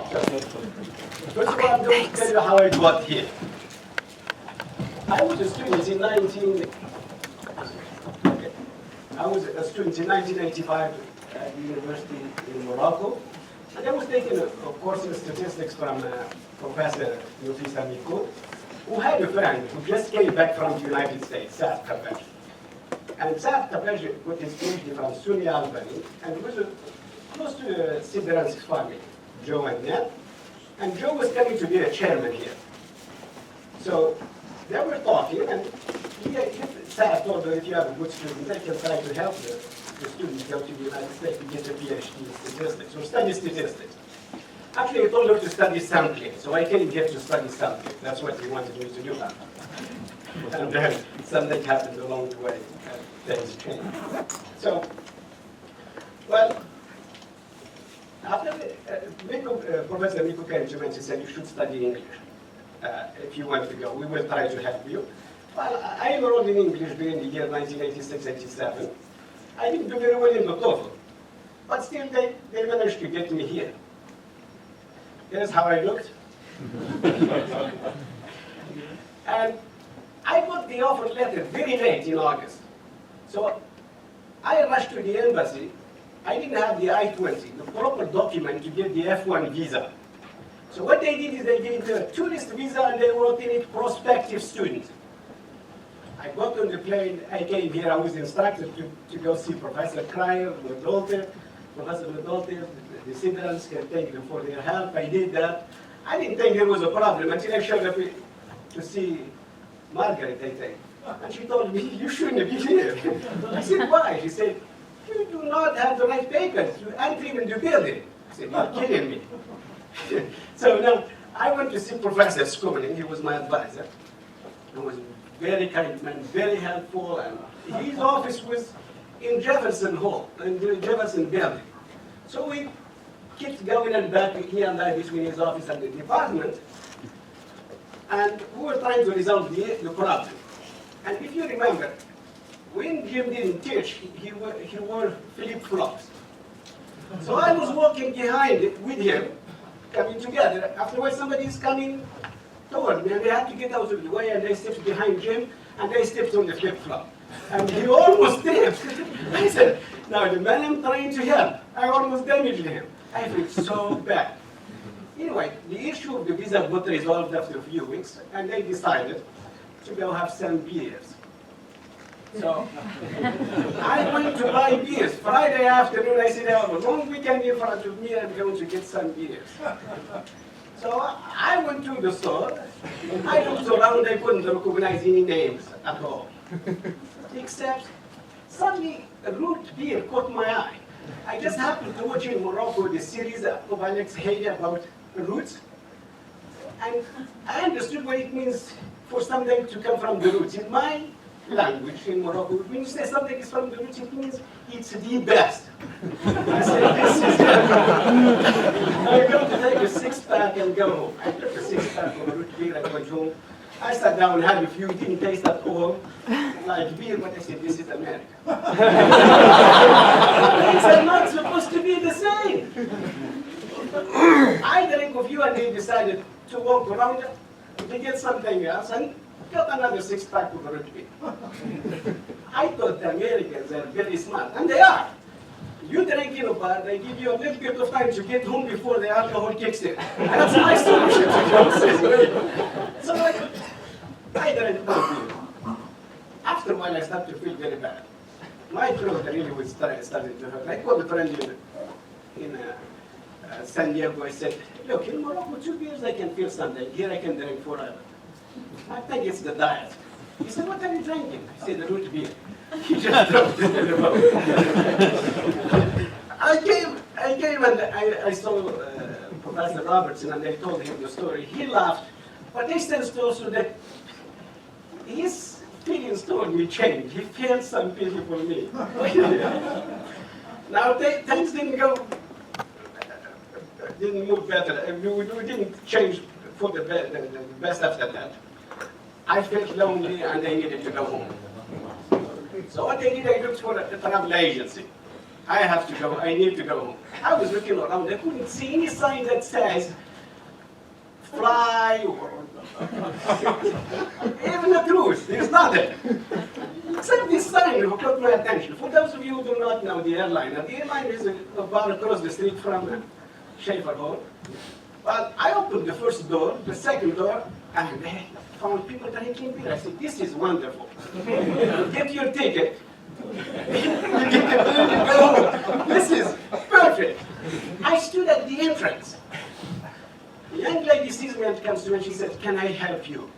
First of all, I'm going to tell you how I got here. I was a student in 1995 at the university in Morocco. And I was taking a course in statistics from Professor Yusuf Samiko, who had a friend who just came back from the United States, Saad Kapash. And Saad Kapash got his PhD from SUNY Albany, and it was close to Sidran's family, Joe and Ned. And Joe was coming to be a chairman here. So they were talking, and Saad told her, if you have a good student, I can try to help the students go to the United States to get a PhD in statistics, or study statistics. Actually, I told her to study sampling, so I came here to study sampling. That's what he wanted me to do. And then something happened along the way, and things changed. So, well, after Professor Miko came to me and she said, you should study English if you want to go. We will try to help you. Well, I enrolled in English during the year 1986-87. I didn't do very well in the TOEFL, but still they managed to get me here. Here's how I looked. And I got the offer letter very late in August. So I rushed to the embassy. I didn't have the I-20, the proper document to get the F1 visa. So what they did is they gave me a tourist visa and they wrote in it prospective student. I got on the plane, I came here, I was instructed to go see Professor Cryer, Professor Medolter, the citizens can thank them for their help. I did that. I didn't think there was a problem until I showed up to see Margaret, I think. And she told me, you shouldn't be here. I said, why? She said, you do not have the right papers. You aren't even the building. I said, you're kidding me. So now, I went to see Professor Skumling. He was my advisor. He was a very kind man, very helpful. And his office was in Jefferson Hall, in the Jefferson building. So we kept going and back, he and I, between his office and the department. And we were trying to resolve the problem. And if you remember, when Jim didn't teach, he wore flip-flops. So I was walking behind with him, coming together. Afterwards, somebody is coming toward me, and they had to get out of the way, and they stepped behind Jim, and they stepped on the flip-flop. And he almost stepped. I said, now the man I'm trying to help, I almost damaged him. I feel so bad. Anyway, the issue of the visa got resolved after a few weeks, and they decided to go have some beers. So I went to buy beers. Friday afternoon, I said, I have a long weekend in front of me, I'm going to get some beers. So I went to the store. I looked around, I couldn't recognize any names at all. Except suddenly a root beer caught my eye. I just happened to watch in Morocco the series of Alex Haley about roots. And I understood what it means for something to come from the roots. In my language in Morocco, when you say something is from the roots, it means it's the best. I said, this is it. I'm going to take a six-pack and go home. I took a six-pack of root beer, I went home. I sat down, had a few, didn't taste at all like beer, but I said, this is America. Things are not supposed to be the same. I drank a few and they decided to walk around to get something else and got another six-pack of root beer. I thought the Americans are very smart, and they are. You drink in a bar, they give you a little bit of time to get home before the alcohol kicks in. And that's my solution to so I drank more beer. After a while, I started to feel very bad. My throat really was starting to hurt. I called a friend in San Diego. I said, look, in Morocco, 2 beers I can feel something. Here I can drink 4 hours. I think it's the diet. He said, what are you drinking? I said, the root beer. He just dropped it in the mouth. I came and I saw Professor Robertson and I told him the story. He laughed, but I sensed also that his feelings toward me changed. He felt some pity for me. Now things didn't move better. We didn't change for the best after that. I felt lonely and I needed to go home. So what I did, I looked for a travel agency. I have to go, I need to go home. I was looking around, I couldn't see any sign that says fly or even a cruise, there's nothing. Except this sign who caught my attention. For those of you who do not know the airliner is about across the street from Schaefer Hall. But I opened the first door, the second door, and I found people drinking beer. I said, this is wonderful. Get your ticket. You get the beer, you go home. This is perfect. I stood at the entrance. The young lady sees me and comes to me and she said, can I help you?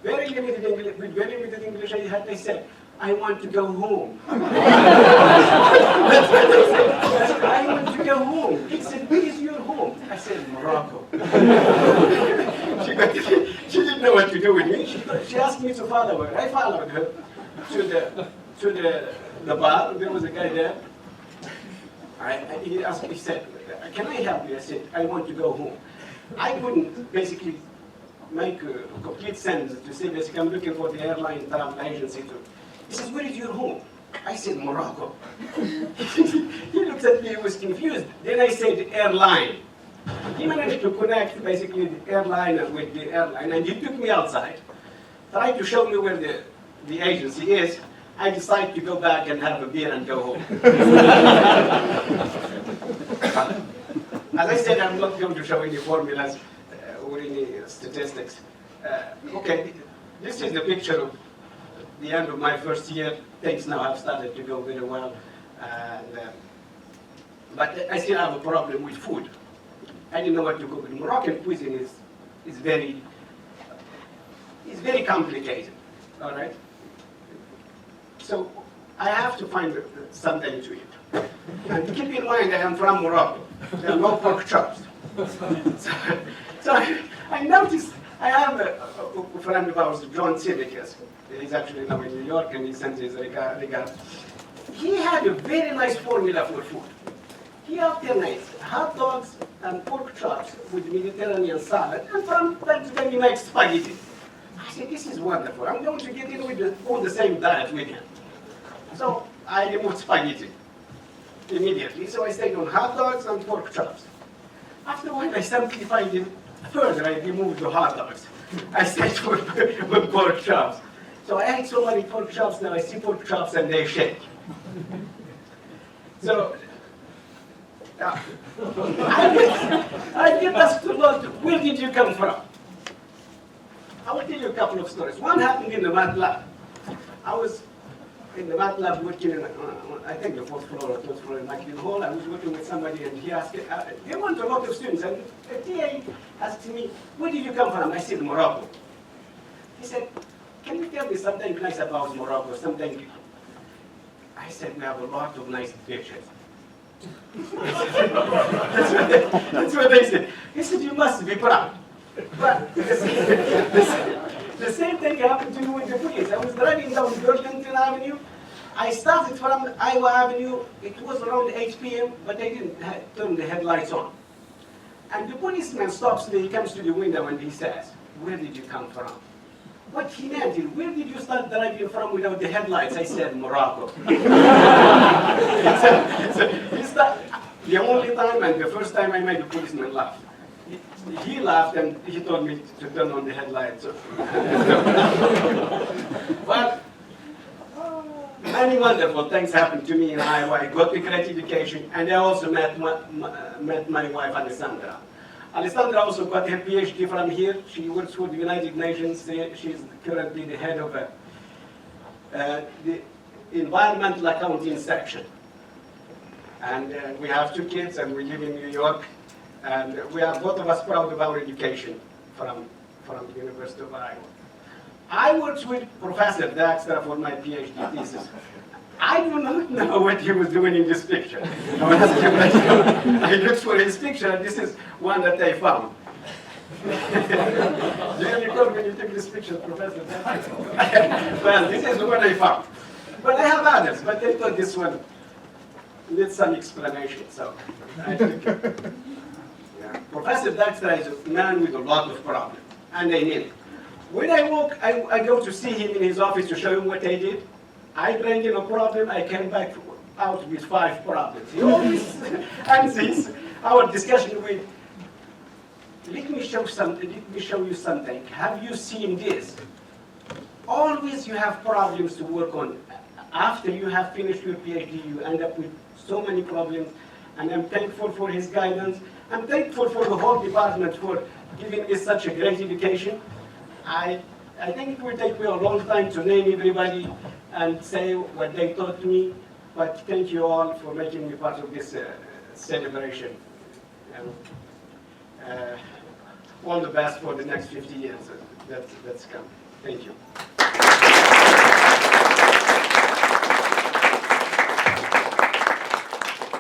Very limited English, with very limited English I said, I want to go home. That's what I said. I want to go home. He said, where is your home? I said, Morocco. She didn't know what to do with me. She asked me to follow her. I followed her to the bar. There was a guy there. He said, can I help you? I said, I want to go home. I couldn't basically make a complete sentence to say, basically, I'm looking for the airline travel agency to. He says, where is your home? I said, Morocco. He looked at me, he was confused. Then I said, airline. He managed to connect basically the airliner with the airline, and he took me outside, tried to show me where the agency is. I decided to go back and have a beer and go home. As I said, I'm not going to show any formulas or any statistics. Okay, this is the picture of the end of my first year. Things now have started to go very well. But I still have a problem with food. I didn't know what to cook. Moroccan cuisine is very complicated, all right? So I have to find something to eat. And keep in mind, I am from Morocco. There are no pork chops. So I noticed, I have a friend of ours, John Civicus. He's actually now in New York, and he sent his regards. He had a very nice formula for food. He alternates hot dogs and pork chops with Mediterranean salad, and from time to time he makes spaghetti. I said, this is wonderful. I'm going to get in with all the same diet with him. So I removed spaghetti immediately. So I stayed on hot dogs and pork chops. After a while, I simplified it further. I removed the hot dogs. I stayed with pork chops. So I ate so many pork chops, now I see pork chops and they shake. So I get asked a lot, where did you come from? I will tell you a couple of stories. One happened in the math lab. I was in the math lab working in, I think the fourth floor or third floor in Maclean Hall. I was working with somebody and he asked, they want a lot of students, and the TA asked me, where did you come from? I said, Morocco. He said, can you tell me something nice about Morocco, something? I said, we have a lot of nice beaches. That's what they said. He said, you must be proud. But the same thing happened to me with the police. I was driving down Burlington Avenue. I started from Iowa Avenue. It was around 8 p.m., but I didn't turn the headlights on. And the policeman stops me, he comes to the window and he says, where did you come from? What he meant is, where did you start driving from without the headlights? I said, Morocco. so the only time and the first time I made the policeman laugh. He laughed and he told me to turn on the headlights. But many wonderful things happened to me in Iowa. I got a great education, and I also met my wife, Alessandra. Alessandra also got her Ph.D. from here. She works for the United Nations. She's currently the head of the environmental accounting section. And we have 2 kids, and we live in New York. And we are both of us proud of our education from the University of Iowa. I worked with Professor Daxter for my Ph.D. thesis. I do not know what he was doing in this picture. I looked for his picture, and this is one that I found. Do you recall when you took this picture, Professor Daxter? Well, this is what I found. But I have others, but I thought this one needs some explanation. So I think, Professor Daxter is a man with a lot of problems, and I need it. When I go to see him in his office to show him what I did. I bring in a problem, I came back out with 5 problems. He always ends our discussion with, let me show you something. Have you seen this? Always you have problems to work on. After you have finished your PhD, you end up with so many problems, and I'm thankful for his guidance. I'm thankful for the whole department for giving us such a great education. I think it will take me a long time to name everybody and say what they taught me, but thank you all for making me part of this celebration. And all the best for the next 50 years that's come. Thank you.